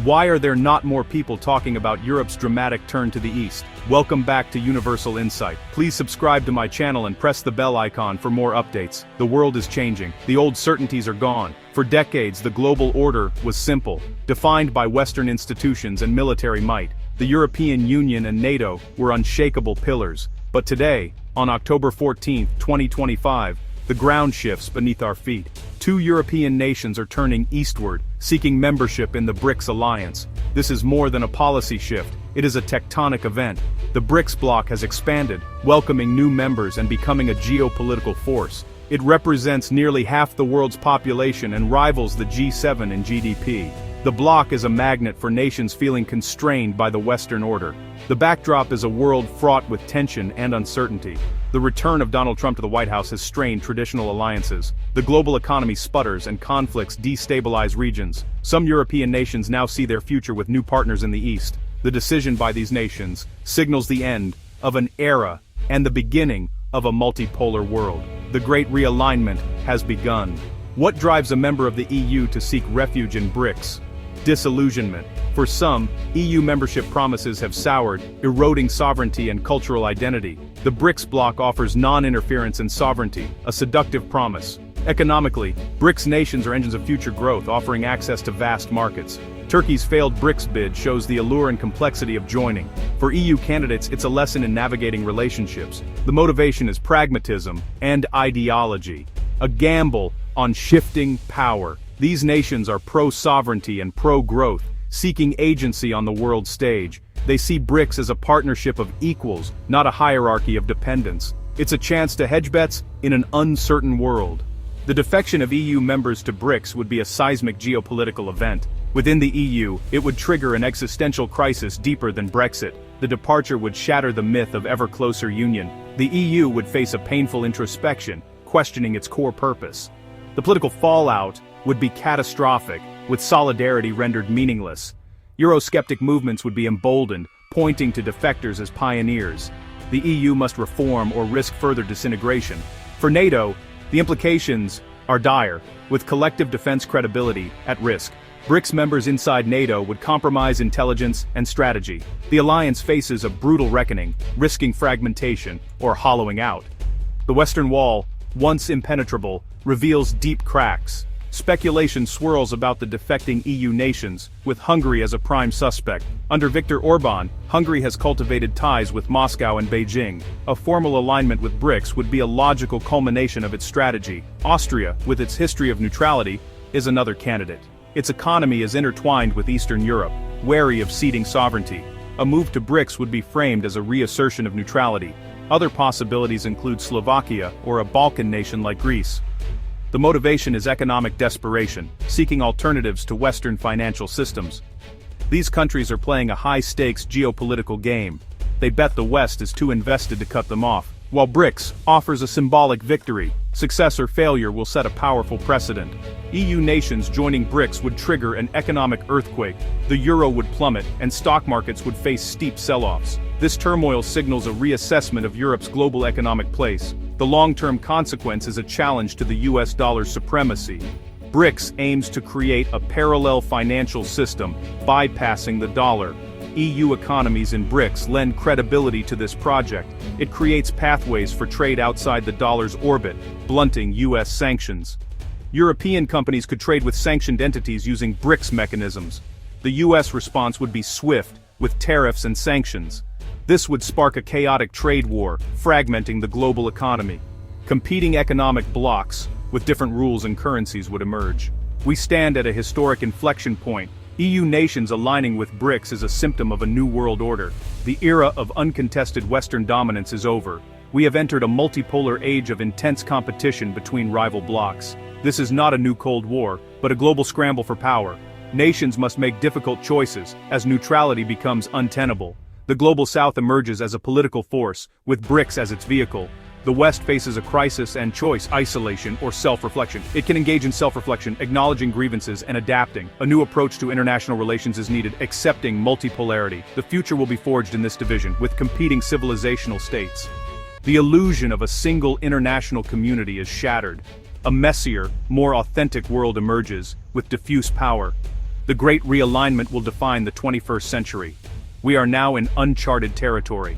Why are there not more people talking about Europe's dramatic turn to the east? Welcome back to Universal Insight. Please subscribe to my channel and press the bell icon for more updates. The world is changing. The old certainties are gone. For decades, the global order was simple, defined by Western institutions and military might. The European Union and NATO were unshakable pillars. But today, on October 14, 2025, the ground shifts beneath our feet. Two European nations are turning eastward, seeking membership in the BRICS alliance. This is more than a policy shift, it is a tectonic event. The BRICS bloc has expanded, welcoming new members and becoming a geopolitical force. It represents nearly half the world's population and rivals the G7 in GDP. The bloc is a magnet for nations feeling constrained by the Western order. The backdrop is a world fraught with tension and uncertainty. The return of Donald Trump to the White House has strained traditional alliances. The global economy sputters and conflicts destabilize regions. Some European nations now see their future with new partners in the East. The decision by these nations signals the end of an era and the beginning of a multipolar world. The great realignment has begun. What drives a member of the EU to seek refuge in BRICS? Disillusionment. For some, EU membership promises have soured, eroding sovereignty and cultural identity. The BRICS bloc offers non-interference and sovereignty, a seductive promise. Economically, BRICS nations are engines of future growth, offering access to vast markets. Turkey's failed BRICS bid shows the allure and complexity of joining. For EU candidates, it's a lesson in navigating relationships. The motivation is pragmatism and ideology, a gamble on shifting power. These nations are pro-sovereignty and pro-growth, seeking agency on the world stage. They see BRICS as a partnership of equals, not a hierarchy of dependence. It's a chance to hedge bets in an uncertain world. The defection of EU members to BRICS would be a seismic geopolitical event. Within the EU, it would trigger an existential crisis deeper than Brexit. The departure would shatter the myth of ever closer union. The EU would face a painful introspection, questioning its core purpose. The political fallout would be catastrophic, with solidarity rendered meaningless. Eurosceptic movements would be emboldened, pointing to defectors as pioneers. The EU must reform or risk further disintegration. For NATO, the implications are dire, with collective defense credibility at risk. BRICS members inside NATO would compromise intelligence and strategy. The alliance faces a brutal reckoning, risking fragmentation or hollowing out. The Western Wall, once impenetrable, reveals deep cracks. Speculation swirls about the defecting EU nations, with Hungary as a prime suspect. Under Viktor Orban, Hungary has cultivated ties with Moscow and Beijing. A formal alignment with BRICS would be a logical culmination of its strategy. Austria, with its history of neutrality, is another candidate. Its economy is intertwined with Eastern Europe, wary of ceding sovereignty. A move to BRICS would be framed as a reassertion of neutrality. Other possibilities include Slovakia or a Balkan nation like Greece. The motivation is economic desperation, seeking alternatives to Western financial systems. These countries are playing a high-stakes geopolitical game. They bet the West is too invested to cut them off. While BRICS offers a symbolic victory, success or failure will set a powerful precedent. EU nations joining BRICS would trigger an economic earthquake, the euro would plummet, and stock markets would face steep sell-offs. This turmoil signals a reassessment of Europe's global economic place. The long-term consequence is a challenge to the US dollar's supremacy. BRICS aims to create a parallel financial system, bypassing the dollar. EU economies in BRICS lend credibility to this project. It creates pathways for trade outside the dollar's orbit, blunting US sanctions. European companies could trade with sanctioned entities using BRICS mechanisms. The US response would be swift, with tariffs and sanctions. This would spark a chaotic trade war, fragmenting the global economy. Competing economic blocs, with different rules and currencies, would emerge. We stand at a historic inflection point. EU nations aligning with BRICS is a symptom of a new world order. The era of uncontested Western dominance is over. We have entered a multipolar age of intense competition between rival blocs. This is not a new Cold War, but a global scramble for power. Nations must make difficult choices, as neutrality becomes untenable. The Global South emerges as a political force, with BRICS as its vehicle. The West faces a crisis and choice: isolation or self-reflection. It can engage in self-reflection, acknowledging grievances and adapting. A new approach to international relations is needed, accepting multipolarity. The future will be forged in this division, with competing civilizational states. The illusion of a single international community is shattered. A messier, more authentic world emerges, with diffuse power. The The Great Realignment will define the 21st century. We are now in uncharted territory.